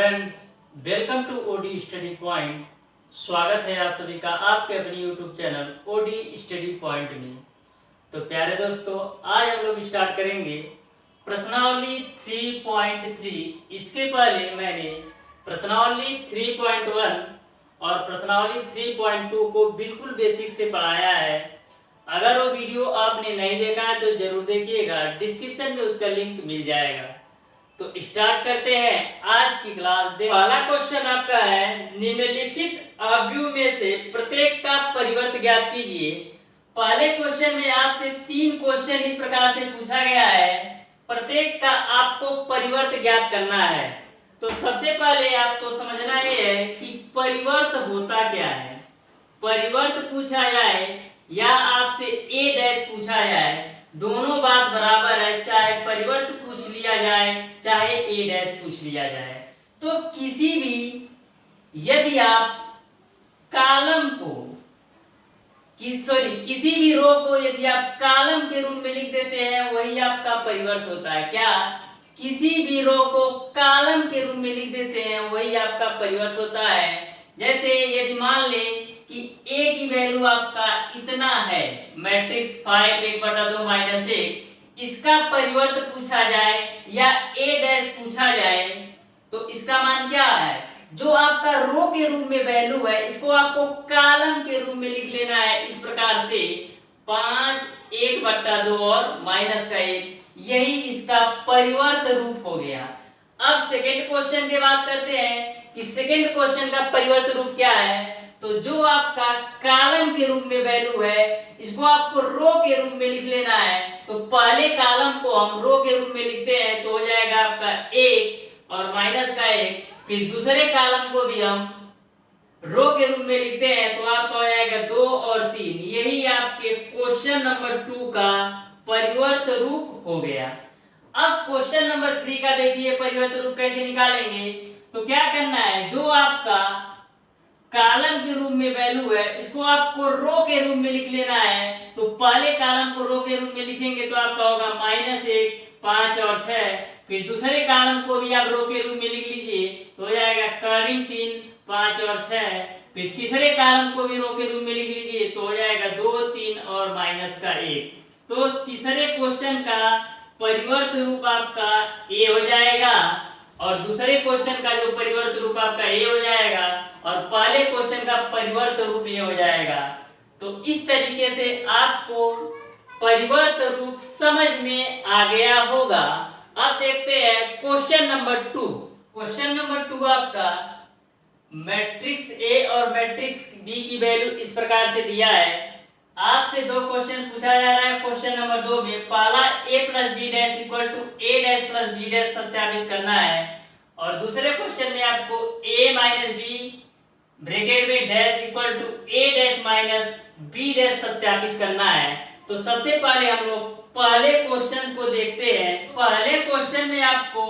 Friends, welcome to OD study point. स्वागत है आप सभी का आपके अपने YouTube channel OD study point में। तो प्यारे दोस्तों, आज हम लोग स्टार्ट करेंगे प्रश्नावली 3.3। इसके पहले मैंने प्रश्नावली 3.1 और प्रश्नावली 3.2 को बिल्कुल बेसिक से पढ़ाया है। अगर वो वीडियो आपने नहीं देखा है तो जरूर देखिएगा, डिस्क्रिप्शन में उसका लिंक मिल जाएगा। तो स्टार्ट करते हैं आज की क्लास। पहला क्वेश्चन आपका है, निम्नलिखित अवयव में से प्रत्येक का परिवर्त ज्ञात कीजिए। पहले क्वेश्चन में आपसे 3 क्वेश्चन इस प्रकार से पूछा गया है, प्रत्येक का आपको परिवर्त ज्ञात करना है। तो सबसे पहले आपको समझना ये है कि परिवर्त होता क्या है। परिवर्त पूछा जाए या आपसे ए डैश पूछा जाए, दोनों बात बराबर है। चाहे परिवर्त पूछ लिया जाए चाहे ए डैश पूछ लिया जाए, तो किसी भी यदि आप कॉलम को किसी भी रो को यदि आप कॉलम के रूप में लिख देते हैं, वही आपका परिवर्त होता है। क्या? किसी भी रो को कॉलम के रूप में लिख देते हैं, वही आपका परिवर्त होता है। जैसे यदि मान लें कि a की वैल्यू आपका इतना है, मैट्रिक्स 5 1/2 - 1, इसका परिवर्त पूछा जाए या a डैश पूछा जाए, तो इसका मान क्या है? जो आपका रो के रूप में वैल्यू है, इसको आपको कॉलम के रूप में लिख लेना है इस प्रकार से 5 1/2 और -1, यही इसका परिवर्त रूप हो गया। अब सेकंड क्वेश्चन की बात करते हैं कि सेकंड क्वेश्चन का परिवर्त रूप क्या है। तो जो आपका कॉलम के रूप में वैल्यू है, इसको आपको रो के रूप में लिख लेना है। तो पहले कॉलम को हम रो के रूप में लिखते हैं, तो हो जाएगा आपका 1 और -1। फिर दूसरे कॉलम को भी हम रो के रूप में लिखते हैं, तो आपका हो जाएगा 2 और 3। यही आपके क्वेश्चन नंबर 2 का परिवर्त रूप हो गया। अब क्वेश्चन नंबर 3 का देखिए, परिवर्त रूप कैसे निकालेंगे। तो क्या करना है, जो आपका कॉलम के रूप में वैल्यू है, इसको आपको रो के रूप में लिख लेना है। तो पहले कॉलम को रो के रूप में लिखेंगे तो आपका होगा -1 5 और 6। फिर दूसरे कॉलम को भी आप रो के रूप में लिख लीजिए, तो हो जाएगा करीब 3 5 और 6। फिर तीसरे कॉलम को भी रो के रूप में लिख लीजिए, तो हो जाएगा 2 3 और -1। तो तीसरे क्वेश्चन का परिवर्त रूप आपका ए हो जाएगा और दूसरे क्वेश्चन का जो परिवर्त रूप आपका ए हो जाएगा और पहले क्वेश्चन का परिवर्त रूप ये हो जाएगा। तो इस तरीके से आपको परिवर्त रूप समझ में आ गया होगा। अब देखते हैं क्वेश्चन नंबर 2। क्वेश्चन नंबर 2 आपका मैट्रिक्स ए और मैट्रिक्स बी की वैल्यू इस प्रकार से दिया है। आपसे 2 क्वेश्चन पूछा जा रहा है। क्वेश्चन नंबर 2 में पहला a + b dash equal to a dash + b dash सत्यापित करना है और दूसरे क्वेश्चन में आपको a - b ब्रैकेट में dash equal to a dash - b dash सत्यापित करना है। तो सबसे पहले हम लोग पहले क्वेश्चन को देखते हैं। पहले क्वेश्चन में आपको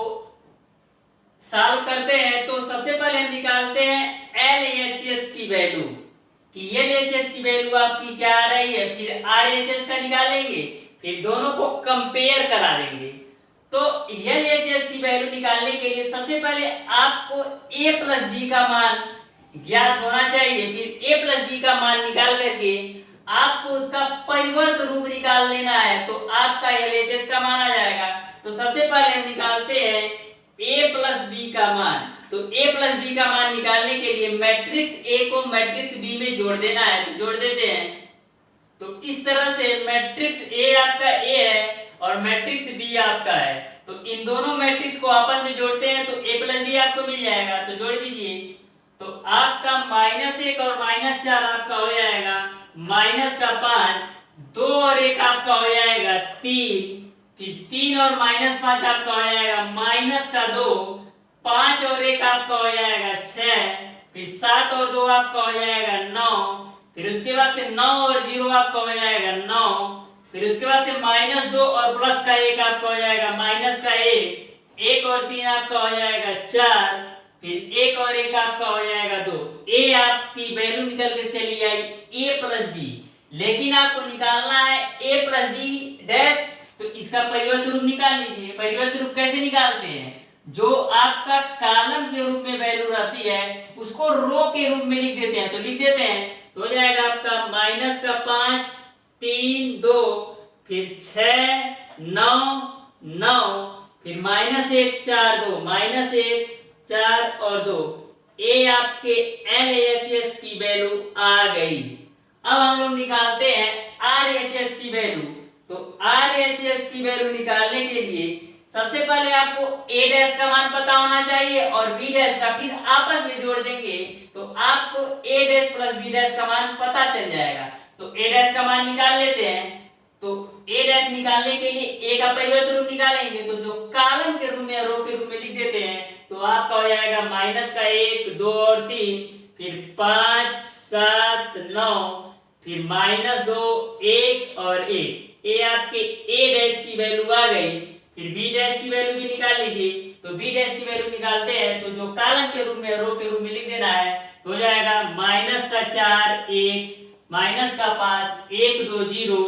सॉल्व करते हैं, तो सबसे पहले हम निकालते हैं LHS की वैल्यू कि LHS की वैल्यू आपकी क्या आ रही है। फिर RHS का निकालेंगे, फिर दोनों को कंपेयर करा देंगे। तो LHS की वैल्यू निकालने के लिए सबसे पहले आपको a + b का मान ज्ञात होना चाहिए। फिर a + b का मान निकाल करके आपको उसका परिवर्त रूप निकाल लेना है, तो आपका LHS का मान आ जाएगा। तो सबसे पहले हम निकालते हैं a + b का मान। तो a + b का मान निकालने के लिए मैट्रिक्स a को मैट्रिक्स b में जोड़ देना है, तो जोड़ देते हैं। तो इस तरह से मैट्रिक्स a आपका a है और मैट्रिक्स b आपका है। तो इन दोनों मैट्रिक्स को आपस में जोड़ते हैं, तो a + b आपको मिल जाएगा। तो जोड़ दीजिए, तो आपका -1 और -4 आपका हो जाएगा -5, 2 और 1 आपका हो जाएगा 3, फिर 3 और -5 आपका हो जाएगा -2, 5 और 1 आपका हो जाएगा 6, फिर 7 और 2 आपका हो जाएगा 9, फिर उसके बाद से 9 और 0 आपका हो जाएगा 9, फिर उसके बाद से -2 और +1 आपका हो जाएगा -1, 1 और 3 आपका हो जाएगा 4, फिर 1 और 1 आपका हो जाएगा 2। ए आपकी वैल्यू निकल कर चली आई a + b, लेकिन आपको निकालना है a + b डैश। तो इसका परिवर्त रूप निकाल लीजिए। परिवर्त रूप कैसे निकालते हैं, जो आपका कॉलम के रूप में वैल्यू रहती है उसको रो के रूप में लिख देते हैं। तो लिख देते हैं तो हो जाएगा आपका माइनस का 5 3 2 फिर 6 9 9 फिर माइनस 1 4 2 माइनस 1 4 और 2। ये आपके LHS की वैल्यू आ गई। अब हम लोग निकालते हैं RHS की वैल्यू। तो RHS की वैल्यू निकालने के लिए सबसे पहले आपको A डैश का मान पता होना चाहिए और B डैश का, फिर आपस में जोड़ देंगे तो आपको A dash plus B dash का मान पता चल जाएगा। तो A डैश का मान निकाल लेते हैं। तो A डैश निकालने के लिए A का परिवर्त रूप निकालेंगे तो जो कॉलम के रूप में रो के रूप में लिख देते हैं तो आपका हो जाएगा माइनस का 1 2 और 3 फिर 5 7 9 फिर माइनस 2 1 और 1। ये आपके A डैश की वैल्यू आ गई। फिर B डैश की वैल्यू भी निकाल लीजिए। तो B डैश की वैल्यू निकालते हैं तो जो कॉलम के रूप में रो के रूप में लिख देना है तो हो जाएगा माइनस का 4 1 माइनस का 5 1 2 0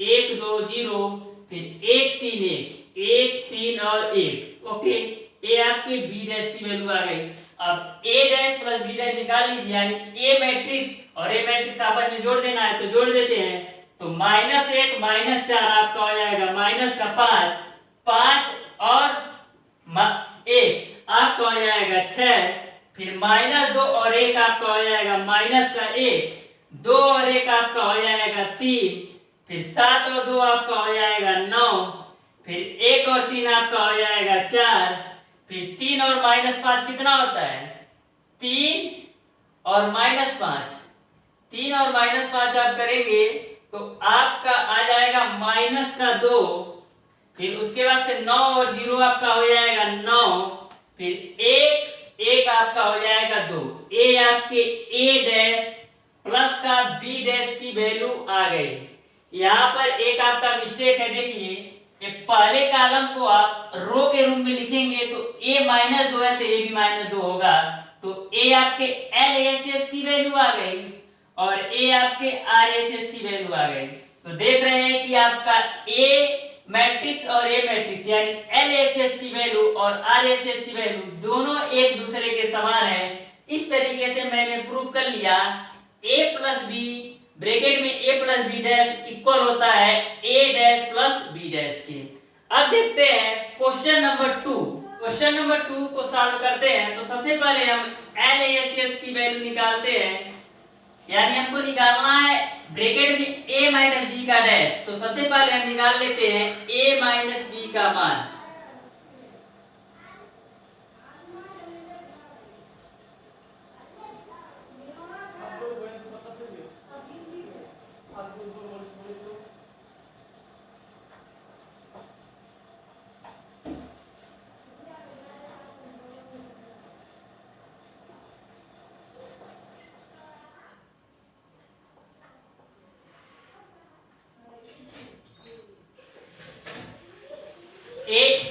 1 2 0 फिर 1 3 1 1 3 और 1। ओके, ये आपके B डैश की वैल्यू आ गई। अब A dash plus B dash निकाल लीजिए, यानी A मैट्रिक्स और A मैट्रिक्स आपस में जोड़ देना है तो जोड़ देते हैं। तो माइनस 1 माइनस 4 आपका हो जाएगा माइनस का 5 5 और 1 आपका हो जाएगा 6 फिर माइनस 2 और 1 आपका हो जाएगा माइनस का 1 2 और 1 आपका हो जाएगा 3 फिर 7 और 2 आपका हो जाएगा 9 फिर 1 और 3 आपका हो जाएगा 4 फिर 3 और माइनस 5 कितना होता है 3 और माइनस 5 3 और माइनस 5 आप करेंगे तो आपका आ जाएगा माइनस का 2 फिर उसके बाद से 9 और 0 आपका हो जाएगा 9 फिर 1 1 आपका हो जाएगा 2। ये आपके A डैश प्लस का B डैश की वैल्यू आ गई। यहाँ पर एक आपका मिस्टेक है, देखिए ये पहले कॉलम को आप रो के रूप में लिखेंगे तो A माइनस 2 है तो A भी माइनस 2 होगा। तो A आपके LHS की वैल्यू आ गई और A आपके RHS की वैल्यू आ गई। तो देख रहे हैं कि आपका A मैट्रिक्स और A मैट्रिक्स यानी LHS की वैल्यू और RHS की वैल्यू दोनों एक दूसरे के समान है। इस तरीके से मैंने प्रूव कर लिया A प्लस B ब्रैकेट में A plus B dash equal होता है A dash plus B dash के। अब देखते हैं क्वेश्चन नंबर 2। क्वेश्चन नंबर 2 को सॉल्व करते हैं। तो सबसे पहले हम LHS की वैल्यू निकालते हैं, यानी हमको निकालना है ब्रैकेट में A माइनस B का डैश। तो सबसे पहले हम निकाल लेते हैं A माइनस B का मान।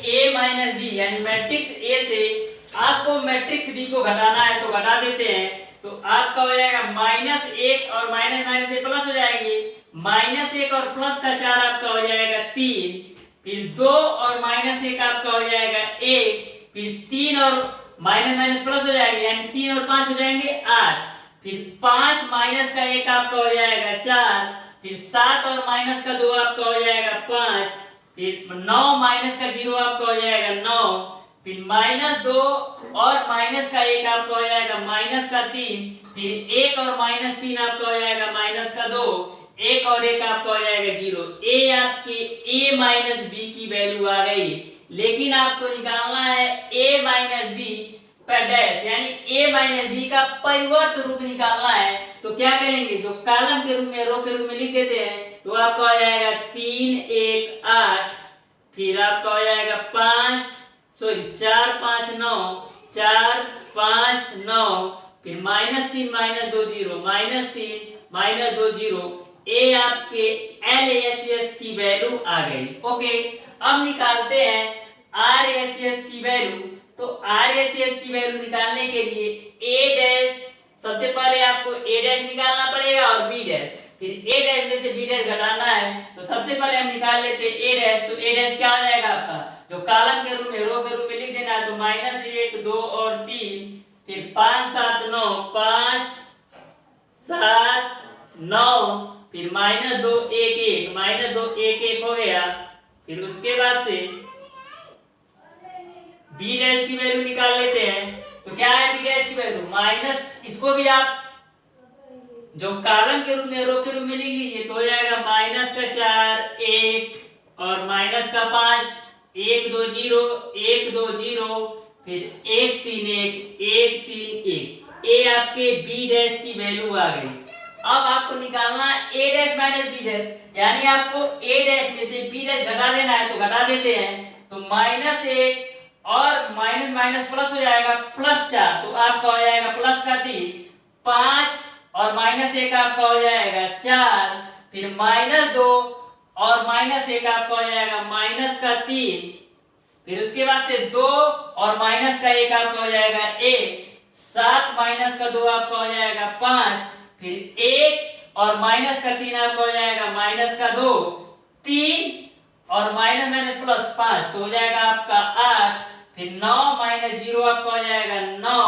A माइनस B यानी मैट्रिक्स A से आपको मैट्रिक्स B को घटाना है तो घटा देते हैं। तो आपका हो जाएगा माइनस 1 और माइनस माइनस से प्लस हो जाएंगे। माइनस 1 और प्लस का 4 आपका हो जाएगा 3 फिर 2 और माइनस 1 आपका हो जाएगा 1 फिर 3 और माइनस माइनस प्लस हो जाएंगे, यानी 3 और 5 हो जाएंगे 8 फिर 5 माइनस का 1 आपका हो जाएगा 4 फिर 7 और माइनस का 2 आपका हो जाएगा 5 फिर 9 माइनस का 0 आपका हो जाएगा 9 फिर माइनस 2 और माइनस का 1 आपका हो जाएगा माइनस का 3 फिर 1 और माइनस 3 आपका हो जाएगा माइनस का 2 1 और 1 आपका हो जाएगा 0। ये आपके A माइनस B की वैल्यू आ गई। लेकिन आपको निकालना है A माइनस B पर डैश, यानी A माइनस B का परिवर्त रूप निकालना है। तो क्या करेंगे, जो कॉलम के रूप में रो के रूप में लिख देते हैं। तो आपका हो जाएगा 3 1 8 फिर आपका हो जाएगा 4 5 9 4 5 9 फिर माइनस 3 माइनस 2 0 माइनस 3 माइनस 2 0। ये आपके LHS की वैल्यू आ गई। ओके, अब निकालते हैं RHS की वैल्यू। तो RHS की वैल्यू निकालने के लिए A डैश, सबसे पहले आपको A डैश निकालना पड़ेगा और B डैश, फिर A डैश में से B डैश घटाना है। तो सबसे पहले हम निकाल लेते हैं A डैश। तो A डैश क्या हो जाएगा आपका, जो कॉलम के रूप में, रो के रूप में लिख देना है। तो -1 2 और 3, फिर 5 7 9, 5 7 9, फिर -2 1 1, -2 1 1 हो गया। फिर उसके बाद से बी डैश की वैल्यू निकाल लेते हैं। तो क्या है बी डैश की वैल्यू माइनस, इसको भी आप जो कॉलम के रूप में, रो के रूप में लिख लीजिए। तो हो जाएगा -4 1 और -5 1 2 0 1 2 0, फिर 1 3 1 1 3 1। ये आपके बी डैश की वैल्यू आ गई। अब आपको निकालना है ए डैश माइनस बी डैश, यानी आपको ए डैश में से बी डैश घटा देना है। तो घटा देते हैं। तो -1 और माइनस माइनस प्लस हो जाएगा, +4। तो आपका हो जाएगा +3, 5 और -1 आपका हो जाएगा 4, फिर -2 और -1 आपका हो जाएगा -3, फिर उसके बाद से 2 और -1 आपका हो जाएगा 1, 7 -2 आपका हो जाएगा 5, फिर 1 और -3 आपका हो जाएगा -2, 3 और -+5 तो हो जाएगा आपका 8, फिर 9 -0 आपका हो जाएगा 9,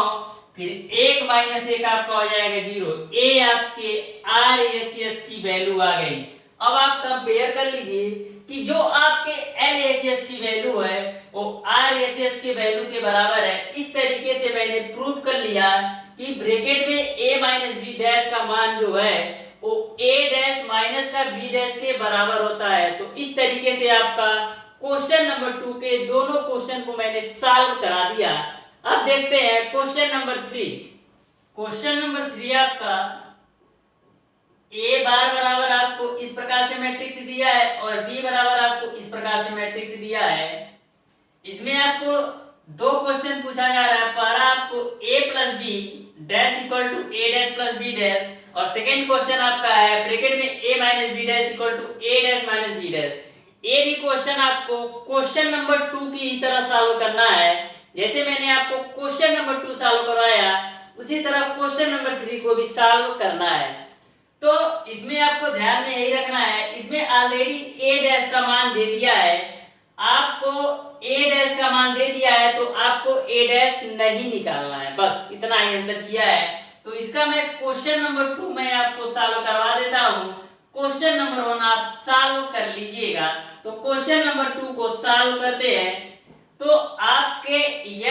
फिर 1 -1 आपका हो जाएगा 0। ये आपके RHS की वैल्यू आ गई। अब आप कंपेयर कर लीजिए कि जो आपके LHS की वैल्यू है वो RHS के वैल्यू के बराबर है। इस तरीके से मैंने प्रूव कर लिया कि ब्रैकेट में a माइनस बी डैश का मान जो है वो a डैश माइनस का b डैश के बराबर होता है। तो इस तरीके से आपका क्वेश्चन नंबर 2 के दोनों क्वेश्चन को मैंने सॉल्व करा दिया। अब देखते हैं क्वेश्चन नंबर 3। क्वेश्चन नंबर 3 आपका a बार बराबर आपको इस प्रकार से मैट्रिक्स दिया है और b बराबर आपको इस प्रकार से मैट्रिक्स दिया है। इसमें आपको दो क्वेश्चन पूछा जा रहा है। पहला आपको a plus B dash equal to a dash plus b dash, और सेकेंड क्वेश्चन आपका है ब्रैकेट में a minus B dash equal to a dash minus b dash. ये भी क्वेश्चन आपको क्वेश्चन नंबर 2 की ही तरह सॉल्व करना है। जैसे मैंने आपको क्वेश्चन नंबर 2 सॉल्व करवाया उसी तरह क्वेश्चन नंबर 3 को भी सॉल्व करना है। तो इसमें आपको ध्यान में यही रखना है, इसमें ऑलरेडी a डैश का मान दे दिया है, आपको a डैश का मान दे दिया है तो आपको a डैश नहीं निकालना है, बस इतना ही अंदर किया है। तो इसका मैं क्वेश्चन नंबर 2 में आपको सॉल्व करवा देता हूँ। क्वेश्चन नंबर 1 आप सॉल्व कर लीजिएगा। तो क्वेश्चन नंबर 2 को सॉल्व करते हैं। तो आपके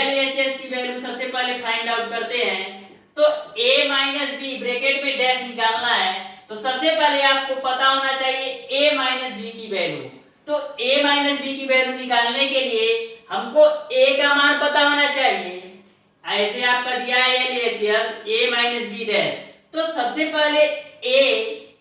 LHS की वैल्यू सबसे पहले फाइंड आउट करते हैं। तो a माइनस बी ब्रैकेट में डैश निकालना है। तो सबसे पहले आपको पता होना चाहिए a माइनस बी की वैल्यू। तो a माइनस बी की वैल्यू निकालने के लिए हमको a का मान पता होना चाहिए। ऐसे आपका दिया है LHS a minus B dash. तो सबसे पहले a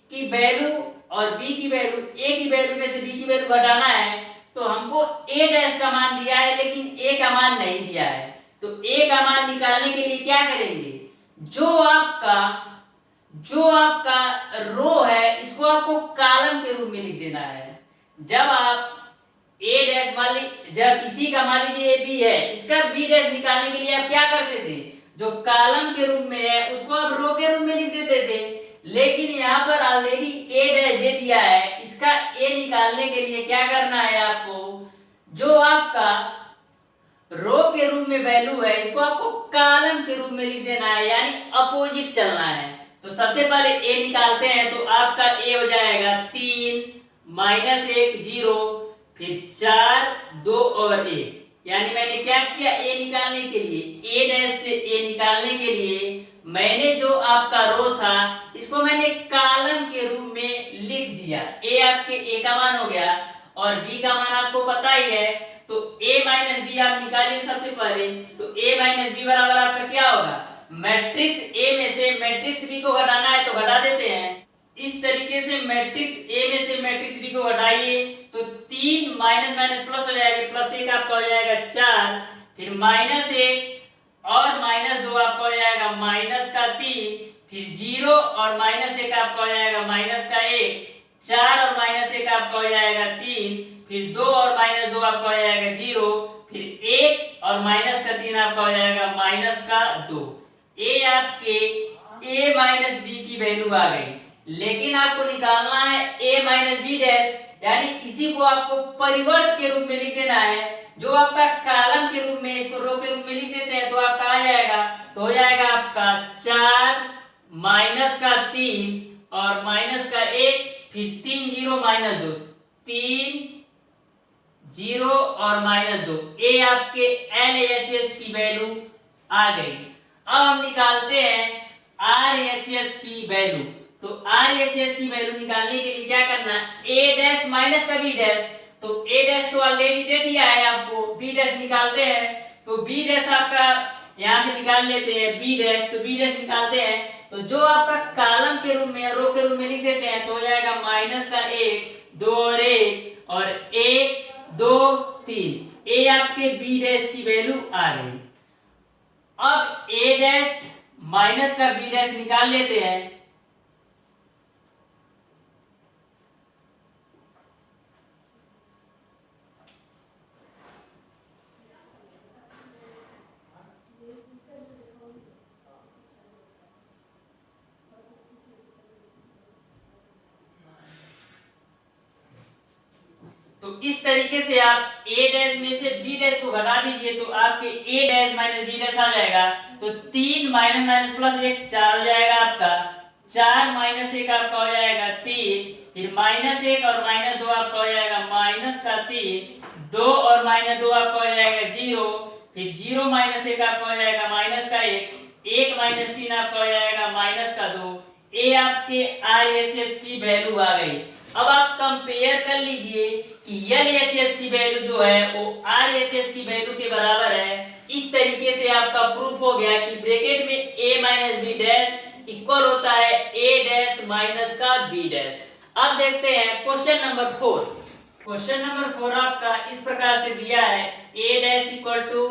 की वैल्यू और b की वैल्यू, a की वैल्यू में से b की वैल्यू घटाना है। तो हमको a डैश का मान दिया है लेकिन a का मान नहीं दिया है। तो a का मान निकालने के लिए क्या करेंगे, जो आपका रो है इसको आपको कॉलम के रूप में लिख देना है। जब आप a डैश मान ली, जब इसी का मान लीजिए b है, इसका b डैश निकालने के लिए आप क्या करते थे, जो कॉलम के रूप में है उसको आप रो के रूप में लिख देते थे। लेकिन यहाँ पर ऑलरेडी a डैश दे दिया है, इसका a निकालने के लिए क्या करना है आपको, जो आपका रो के रूप में वैल्यू है इसको आपको कॉलम के रूप में लिख देना है, यानी अपोजिट चलना है। तो सबसे पहले a निकालते हैं। तो आपका a हो जाएगा 3 -1 0, फिर 4 2 और 1। यानी मैंने क्या किया, a निकालने के लिए a डैश से a निकालने के लिए मैंने जो आपका रो था इसको मैंने कॉलम के रूप में लिख दिया। a आपके a का मान हो गया और b का मान आपको पता ही है। तो a माइनस बी आप निकालिए सबसे पहले। तो a माइनस बी बराबर आपका क्या होगा, मैट्रिक्स a में से मैट्रिक्स b को घटाना है तो घटा देते हैं। इस तरीके से मैट्रिक्स a में से मैट्रिक्स b को घटाइए। तो 3 माइनस माइनस प्लस हो जाएगा, +1 आपका हो जाएगा 4, फिर -1 और -2 आपका हो जाएगा -3, फिर 0 और -1 आपका हो जाएगा -1, 4 और -1 आपका हो जाएगा 3, फिर 2 और -2 आपका हो जाएगा 0, फिर 1 और -3 आपका हो जाएगा -2। ये आपके a माइनस बी की वैल्यू आ गई। लेकिन आपको निकालना है a माइनस बी डैश, यानी इसी को आपको परिवर्त के रूप में लिख देना है। जो आपका कॉलम के रूप में, इसको रो के रूप में लिख देते हैं तो आपका आ जाएगा, तो हो जाएगा आपका 4 माइनस का 3 और माइनस का 1, फिर 3 0 माइनस 2, 3 0 और माइनस 2, ये आपके LHS की वैल्यू आ गई। अब हम निकालते हैं RHS की वैल्यू। तो RHS की वैल्यू निकालने के लिए क्या करना है, A डैश माइनस का B डैश, तो A डैश तो ऑलरेडी दे दिया है आपको, B डैश निकालते हैं, तो B डैश आपका यहाँ से निकाल लेते हैं, B डैश, तो B डैश निकालते हैं, तो जो आपका कॉलम के रूप में, रो के रूप में लिख देते हैं, तो हो जाएगा माइनस का 1 2 और 1 और 1 2 3, ये आपके B डैश की वैल्यू आ गई। अब A डैश माइनस का B डैश निकाल लेते हैं, तो इस तरीके से आप A डैश में से B डैश को घटा दीजिए तो आपके A dash minus B dash आ जाएगा, तो 3 माइनस माइनस प्लस 1 4 हो जाएगा आपका, 4 माइनस 1 आपका हो जाएगा 3, फिर माइनस 1 और माइनस 2 आपका हो जाएगा माइनस का 3, 2 और माइनस 2 आपका हो जाएगा 0, फिर 0 माइनस 1 आपका हो जाएगा माइनस का 1, 1 माइनस 3 आपका हो जाएगा माइनस का 2, ये आपके RHS की वैल्यू आ गई। अब आप कंपेयर कर लीजिए कि LHS की वैल्यू जो है वो RHS की वैल्यू के बराबर है। इस तरीके से आपका प्रूफ हो गया कि ब्रैकेट में A minus B dash equal होता है A डैश माइनस का B डैश। अब देखते हैं क्वेश्चन नंबर 4। क्वेश्चन नंबर 4 आपका इस प्रकार से दिया है, A डैश इक्वल टू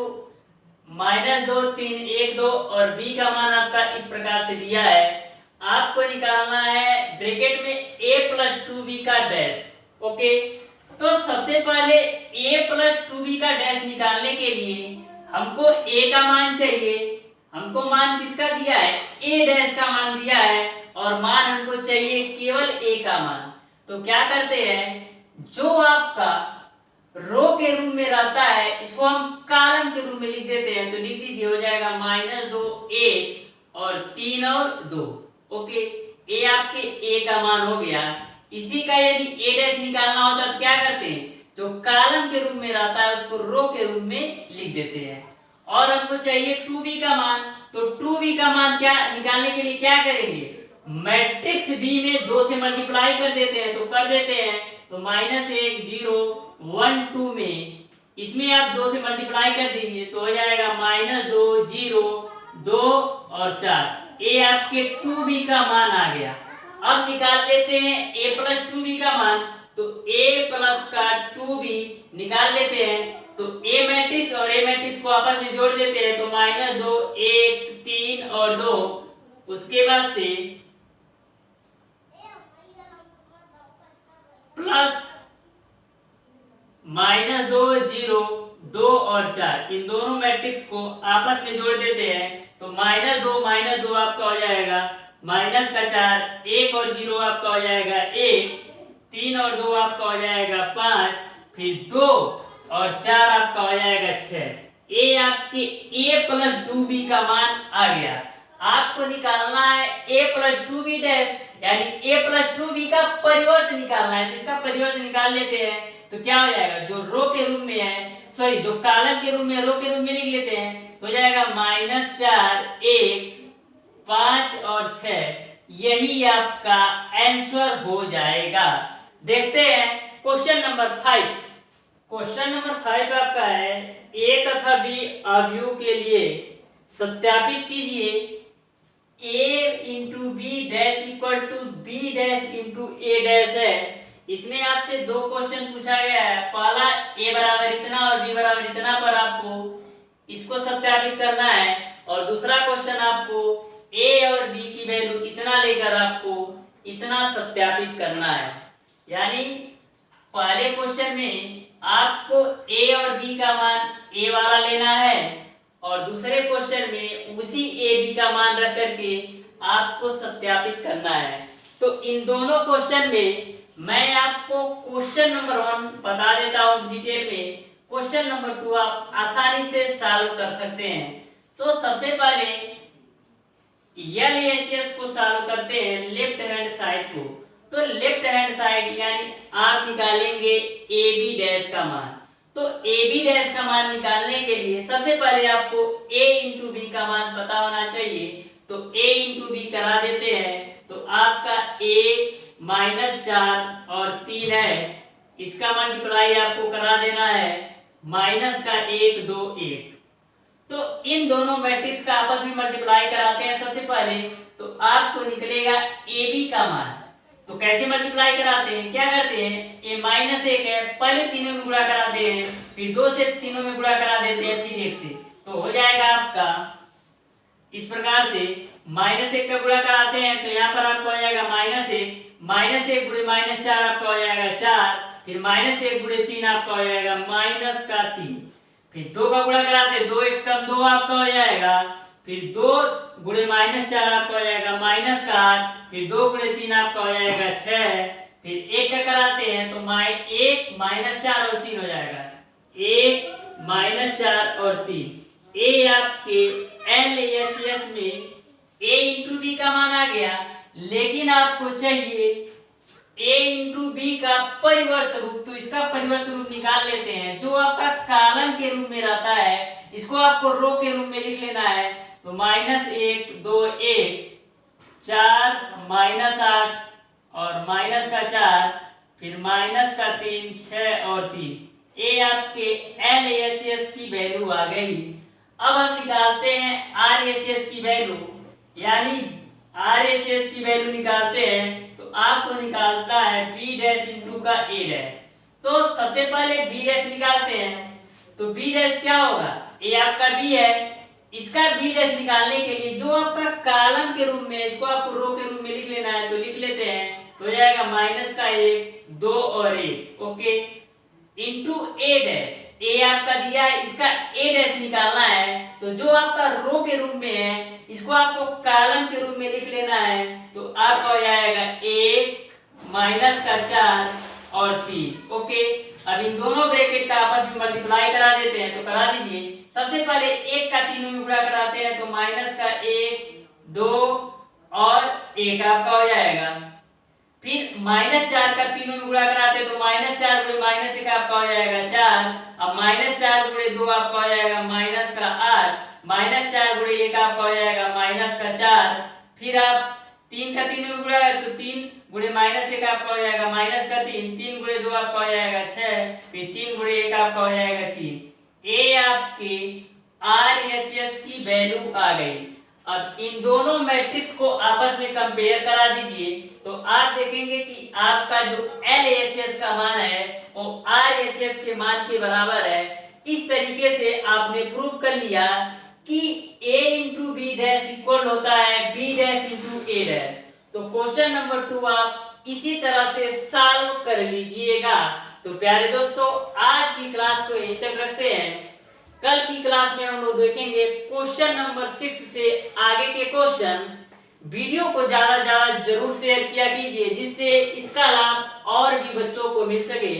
-2 3 1 2 और B का मान आपका इस प्रकार से दिया है। आपको निकालना है ब्रैकेट में A प्लस 2B का डैश। ओके, तो सबसे पहले A प्लस 2B का डैश निकालने के लिए हमको A का मान चाहिए। हमको मान किसका दिया है, A डैश का मान दिया है, और मान हमको चाहिए केवल A का मान। तो क्या करते हैं, जो आपका रो के रूप में रहता है इसको हम कॉलम के रूप में लिख देते हैं, तो लिख दीजिए, हो जाएगा -2 1 और 3 और 2। ओके, ए आपके ए का मान हो गया। इसी का यदि ए डैश निकालना होता तो क्या करते हैं, जो कॉलम के रूप में रहता है उसको रो के रूप में लिख देते हैं। और हमको चाहिए 2b का मान, तो 2b का मान क्या निकालने के लिए क्या करेंगे, मैट्रिक्स b में 2 से मल्टीप्लाई कर देते हैं, तो कर देते हैं, तो -1 0 1 2 में इसमें आप 2 से मल्टीप्लाई कर दीजिए तो हो जाएगा -2 0 2 और 4, ये आपके 2b का मान आ गया। अब निकाल लेते हैं a प्लस 2b का मान, तो a प्लस का 2b निकाल लेते हैं, तो a मैट्रिक्स और a मैट्रिक्स को आपस में जोड़ देते हैं, तो -2 1 3 और 2, उसके बाद से प्लस -2 0 2 और 4, इन दोनों मैट्रिक्स को आपस में जोड़ देते हैं, तो -2 आपका हो जाएगा माइनस का 4, 1 और 0 आपका हो जाएगा 1, 3 और 2 आपका हो जाएगा 5, फिर 2 और 4 आपका हो जाएगा 6। ये आपके a प्लस 2b का मान आ गया। आपको निकालना है a प्लस 2b डैश, यानी a प्लस 2b का परिवर्त निकालना है। इसका परिवर्त निकाल लेते हैं तो क्या हो जाएगा, जो रो के रूप में है, सॉरी जो कॉलम के रूप में, रो के रूप में लिख लेते हैं, तो हो जाएगा -4 1 5 और 6, यही आपका आंसर हो जाएगा। देखते हैं क्वेश्चन नंबर 5। क्वेश्चन नंबर 5 आपका है, a तथा b अवयव के लिए सत्यापित कीजिए a into B dash equal to B dash into A dash है। इसमें आपसे 2 क्वेश्चन पूछा गया है। पहला a बराबर इतना और b बराबर इतना पर आपको इसको सत्यापित करना है, और दूसरा क्वेश्चन आपको a और b की वैल्यू इतना लेकर आपको इतना सत्यापित करना है। यानी पहले क्वेश्चन में आपको a और b का मान a वाला लेना है, और दूसरे क्वेश्चन में उसी a b का मान रख करके आपको सत्यापित करना है। तो इन दोनों क्वेश्चन में मैं आपको क्वेश्चन नंबर 1 बता देता हूं डिटेल में। क्वेश्चन नंबर 2 आप आसानी से सॉल्व कर सकते हैं। तो सबसे पहले LHS को सॉल्व करते हैं लेफ्ट हैंड साइड को। तो लेफ्ट हैंड साइड यानी आप निकालेंगे AB डैश का मान। तो AB डैश का मान निकालने के लिए सबसे पहले आपको A इंटू बी का मान पता होना चाहिए। तो A इंटू बी करा देते हैं। तो आपका 1 -4 और 3 है, इसका मल्टीप्लाई आपको करा देना है माइनस का 1 2 1। तो इन दोनों मैट्रिक्स का आपस में मल्टीप्लाई कराते हैं सबसे पहले। तो आपको निकलेगा AB का मान। तो कैसे मल्टीप्लाई कराते हैं, क्या करते हैं, ये -1 है, पहले तीनों में गुणा कराते हैं, फिर 2 से तीनों में गुणा करा देते हैं, फिर 1 से। तो हो जाएगा आपका इस प्रकार से -1 का गुणा कराते हैं। तो यहाँ पर आपको आ जाएगा -1 गुणे -4 आपका हो जाएगा 4, फिर -1 गुणे 3 आपका हो जाएगा -3, फिर 2 का गुणा कराते हैं, 2 1 कम 2 आपका हो जाएगा, फिर 2 गुणे -4 आपका हो जाएगा -8, फिर 2 गुणे 3 आपका हो जाएगा 6, फिर 1 का कराते हैं तो 1 -4 और 3 हो जाएगा, 1 -4 और 3। ए आपके LHS में A इंटू बी का मान आ गया, लेकिन आपको चाहिए A इंटू बी का परिवर्त रूप। तो इसका परिवर्त रूप निकाल लेते हैं। जो आपका कॉलम के रूप में रहता है इसको आपको रो के रूप में लिख लेना है। तो -1 2 1 4 -8 और -4, फिर -3 6 और 3। ये आपके LHS की वैल्यू आ गई। अब हम निकालते हैं RHS की वैल्यू, यानी RHS की वैल्यू निकालते हैं। तो आपको निकालता है B डैश इंटू का A डैश। तो सबसे पहले B डैश निकालते हैं। तो B डैश क्या होगा, ये आपका B है, इसका B डैश निकालने के लिए जो आपका कॉलम के रूप में है इसको आपको रो के रूप में लिख लेना है। तो लिख लेते हैं, तो हो जाएगा -1 2 और 1 ओके इंटू A डैश। ए आपका दिया है, इसका A डैश निकालना है। तो जो आपका रो के रूप में है इसको आपको कॉलम के रूप में लिख लेना है। तो आपका हो जाएगा 1 -4 और 3 ओके। अब इन दोनों ब्रैकेट का आपस में मल्टीप्लाई करा देते हैं। तो करा दीजिए। सबसे पहले 1 का तीनों में गुणा कराते हैं। तो -1 2 और 1 आपका हो जाएगा, फिर -4 का तीनों में गुणा कराते हैं। तो -4 गुणे -1 आपका हो जाएगा 4, अब -4 गुणे 2 आपका हो जाएगा -8, -4 गुणे 1 आपका हो जाएगा -4, फिर आप 3 का तीनों में गुणा करें तो 3 गुणे -1 आपका हो जाएगा -3, 3 गुणे 2 आपका हो जाएगा 6, फिर 3 गुणे 1 आपका हो जाएगा 3। ये आपके RHS की वैल्यू आ गई। अब इन दोनों मैट्रिक्स को आपस में कंपेयर करा दीजिए। तो आप देखेंगे कि आपका जो LHS का मान है वो RHS के मान के बराबर है। इस तरीके से आपने प्रूव कर लिया कि A into B dash equal होता है B dash into A dash. तो क्वेश्चन नंबर 2 आप इसी तरह से सॉल्व कर लीजिएगा। तो प्यारे दोस्तों, आज की क्लास को यहीं तक रखते हैं। कल की क्लास में हम लोग देखेंगे क्वेश्चन नंबर 6 से आगे के क्वेश्चन। वीडियो को ज्यादा जरूर शेयर किया कीजिए, जिससे इसका लाभ और भी बच्चों को मिल सके।